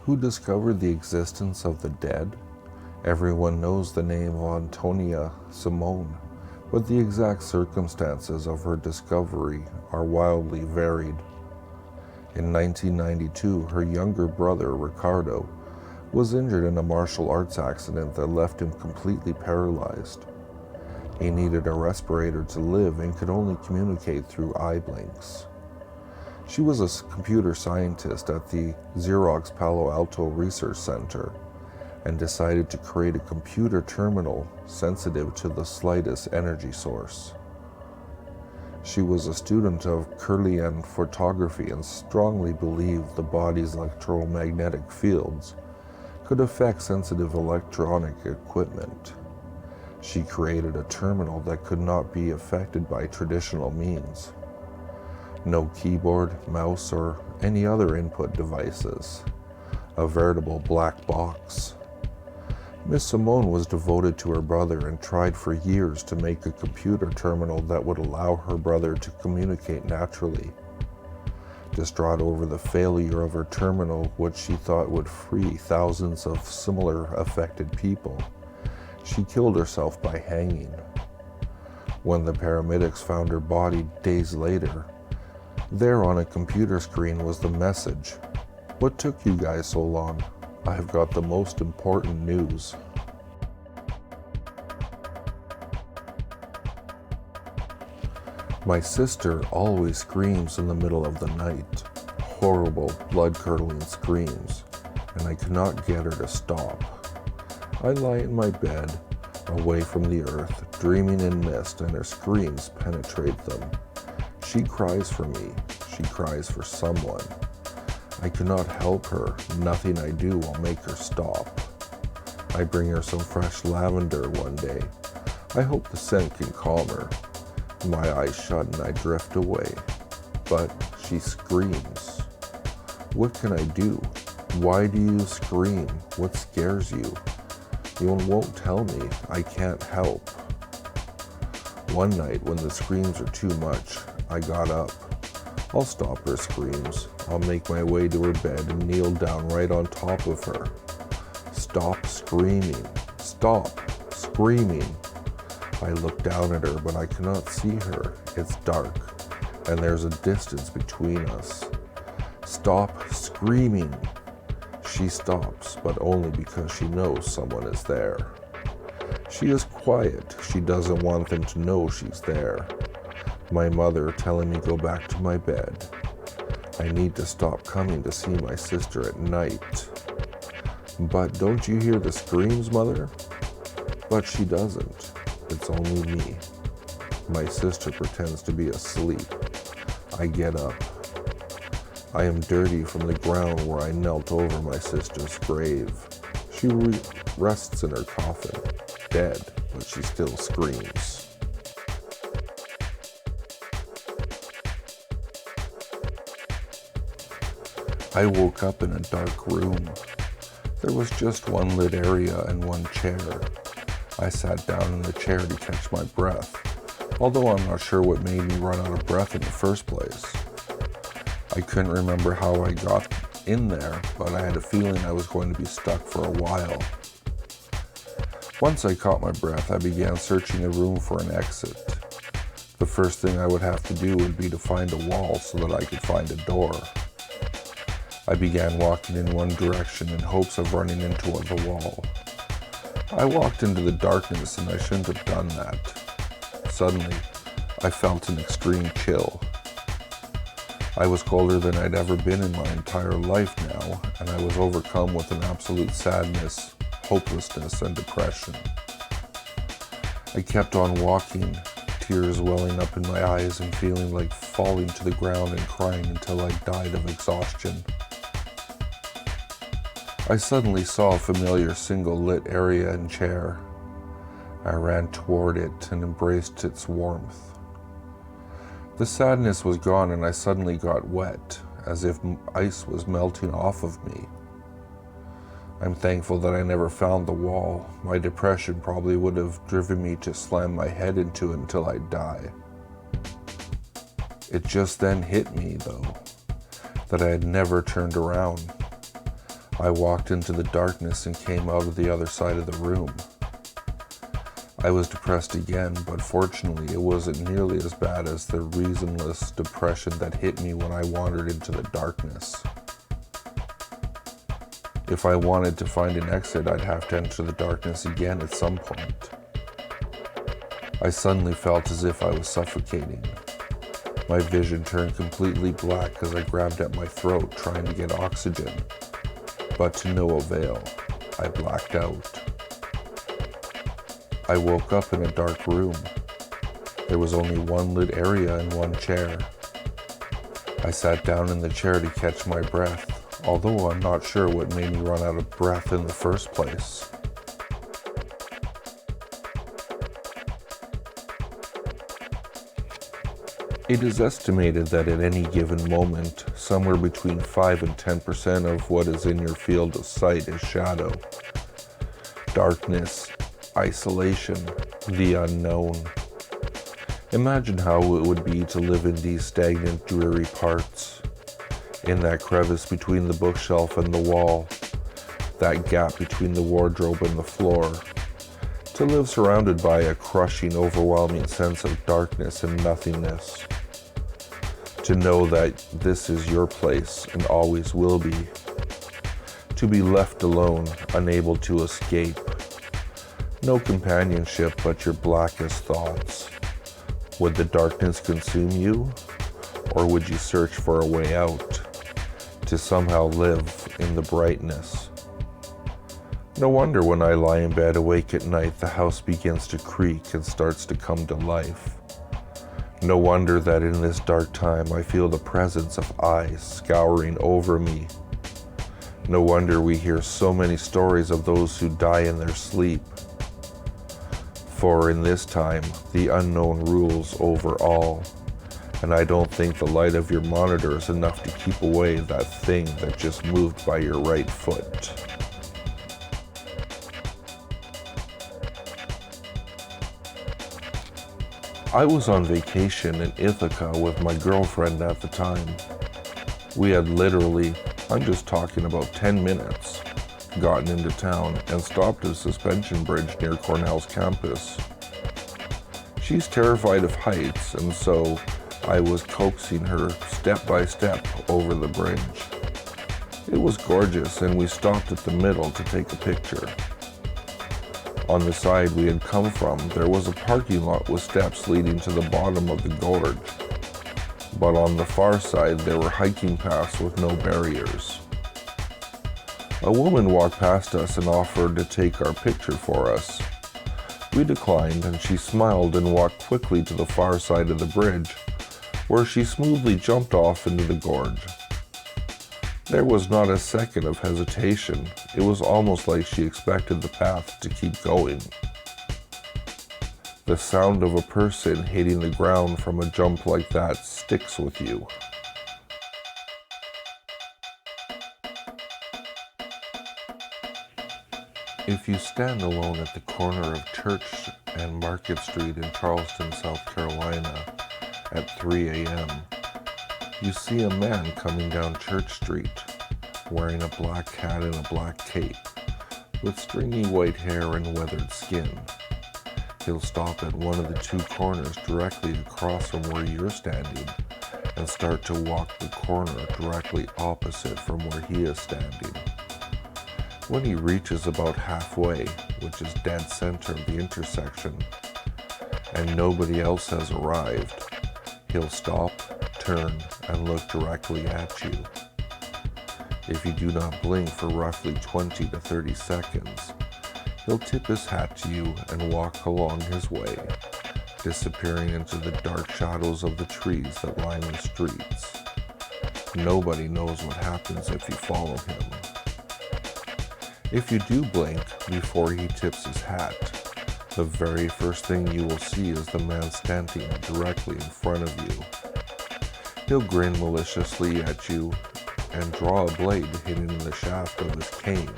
Who discovered the existence of the dead? Everyone knows the name of Antonia Simone, but the exact circumstances of her discovery are wildly varied. In 1992, her younger brother, Ricardo, was injured in a martial arts accident that left him completely paralyzed. He needed a respirator to live and could only communicate through eye blinks. She was a computer scientist at the Xerox Palo Alto Research Center and decided to create a computer terminal sensitive to the slightest energy source. She was a student of Kirlian photography and strongly believed the body's electromagnetic fields could affect sensitive electronic equipment. She created a terminal that could not be affected by traditional means. No keyboard, mouse, or any other input devices. A veritable black box. Miss Simone was devoted to her brother and tried for years to make a computer terminal that would allow her brother to communicate naturally. Distraught over the failure of her terminal, which she thought would free thousands of similar affected people, she killed herself by hanging. When the paramedics found her body days later, there on a computer screen was the message, "What took you guys so long? I've got the most important news." My sister always screams in the middle of the night, horrible, blood-curdling screams, and I cannot get her to stop. I lie in my bed, away from the earth, dreaming in mist, and her screams penetrate them. She cries for me. She cries for someone. I cannot help her. Nothing I do will make her stop. I bring her some fresh lavender one day. I hope the scent can calm her. My eyes shut and I drift away. But she screams. What can I do? Why do you scream? What scares you? You won't tell me. I can't help. One night when the screams are too much, I got up. I'll stop her screams. I'll make my way to her bed and kneel down right on top of her. Stop screaming. Stop screaming. I look down at her, but I cannot see her. It's dark, and there's a distance between us. Stop screaming. She stops, but only because she knows someone is there. She is quiet. She doesn't want them to know she's there. My mother telling me go back to my bed. I need to stop coming to see my sister at night. But don't you hear the screams, Mother? But she doesn't. It's only me. My sister pretends to be asleep. I get up. I am dirty from the ground where I knelt over my sister's grave. She rests in her coffin, dead, but she still screams. I woke up in a dark room. There was just one lit area and one chair. I sat down in the chair to catch my breath, although I'm not sure what made me run out of breath in the first place. I couldn't remember how I got in there, but I had a feeling I was going to be stuck for a while. Once I caught my breath, I began searching the room for an exit. The first thing I would have to do would be to find a wall so that I could find a door. I began walking in one direction in hopes of running into the wall. I walked into the darkness and I shouldn't have done that. Suddenly, I felt an extreme chill. I was colder than I'd ever been in my entire life now, and I was overcome with an absolute sadness, hopelessness, and depression. I kept on walking, tears welling up in my eyes and feeling like falling to the ground and crying until I died of exhaustion. I suddenly saw a familiar single-lit area and chair. I ran toward it and embraced its warmth. The sadness was gone and I suddenly got wet, as if ice was melting off of me. I'm thankful that I never found the wall. My depression probably would have driven me to slam my head into it until I'd die. It just then hit me, though, that I had never turned around. I walked into the darkness and came out of the other side of the room. I was depressed again, but fortunately it wasn't nearly as bad as the reasonless depression that hit me when I wandered into the darkness. If I wanted to find an exit, I'd have to enter the darkness again at some point. I suddenly felt as if I was suffocating. My vision turned completely black as I grabbed at my throat trying to get oxygen, but to no avail. I blacked out. I woke up in a dark room. There was only one lit area and one chair. I sat down in the chair to catch my breath, although I'm not sure what made me run out of breath in the first place. It is estimated that at any given moment, somewhere between 5 and 10% of what is in your field of sight is shadow. Darkness, isolation, the unknown. Imagine how it would be to live in these stagnant, dreary parts. In that crevice between the bookshelf and the wall, that gap between the wardrobe and the floor. To live surrounded by a crushing, overwhelming sense of darkness and nothingness. To know that this is your place and always will be. To be left alone, unable to escape. No companionship but your blackest thoughts. Would the darkness consume you? Or would you search for a way out? To somehow live in the brightness? No wonder when I lie in bed awake at night, the house begins to creak and starts to come to life. No wonder that in this dark time I feel the presence of eyes scouring over me. No wonder we hear so many stories of those who die in their sleep. For in this time, the unknown rules over all, and I don't think the light of your monitor is enough to keep away that thing that just moved by your right foot. I was on vacation in Ithaca with my girlfriend at the time. We had literally, I'm just talking about 10 minutes, gotten into town and stopped at a suspension bridge near Cornell's campus. She's terrified of heights, and so I was coaxing her step by step over the bridge. It was gorgeous, and we stopped at the middle to take a picture. On the side we had come from, there was a parking lot with steps leading to the bottom of the gorge. But on the far side, there were hiking paths with no barriers. A woman walked past us and offered to take our picture for us. We declined, and she smiled and walked quickly to the far side of the bridge, where she smoothly jumped off into the gorge. There was not a second of hesitation. It was almost like she expected the path to keep going. The sound of a person hitting the ground from a jump like that sticks with you. If you stand alone at the corner of Church and Market Street in Charleston, South Carolina at 3 a.m., you see a man coming down Church Street, wearing a black hat and a black cape, with stringy white hair and weathered skin. He'll stop at one of the two corners directly across from where you're standing and start to walk the corner directly opposite from where he is standing. When he reaches about halfway, which is dead center of the intersection, and nobody else has arrived, he'll stop, turn, and look directly at you. If you do not blink for roughly 20 to 30 seconds, he'll tip his hat to you and walk along his way, disappearing into the dark shadows of the trees that line the streets. Nobody knows what happens if you follow him. If you do blink before he tips his hat, the very first thing you will see is the man standing directly in front of you. He'll grin maliciously at you and draw a blade hidden in the shaft of his cane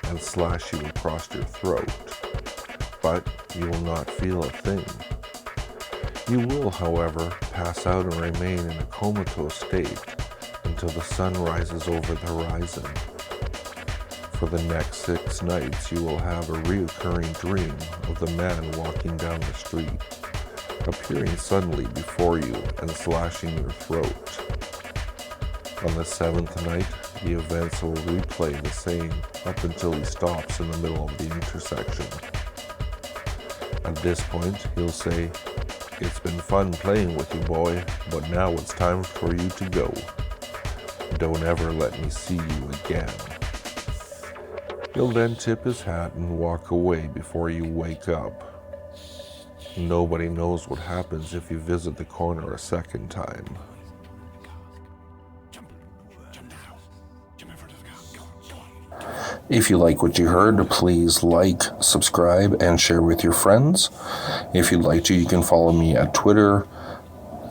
and slash you across your throat. But you will not feel a thing. You will, however, pass out and remain in a comatose state until the sun rises over the horizon. For the next 6 nights, you will have a reoccurring dream of the man walking down the street, appearing suddenly before you and slashing your throat. On the 7th night, the events will replay the same up until he stops in the middle of the intersection. At this point, he'll say, "It's been fun playing with you, boy, but now it's time for you to go. Don't ever let me see you again." He'll then tip his hat and walk away before you wake up. Nobody knows what happens if you visit the corner a second time. If you like what you heard, please like, subscribe, and share with your friends. If you'd like to, you can follow me at Twitter.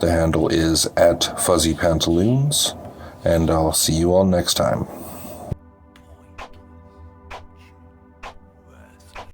The handle is @FuzzyPantaloons, and I'll see you all next time.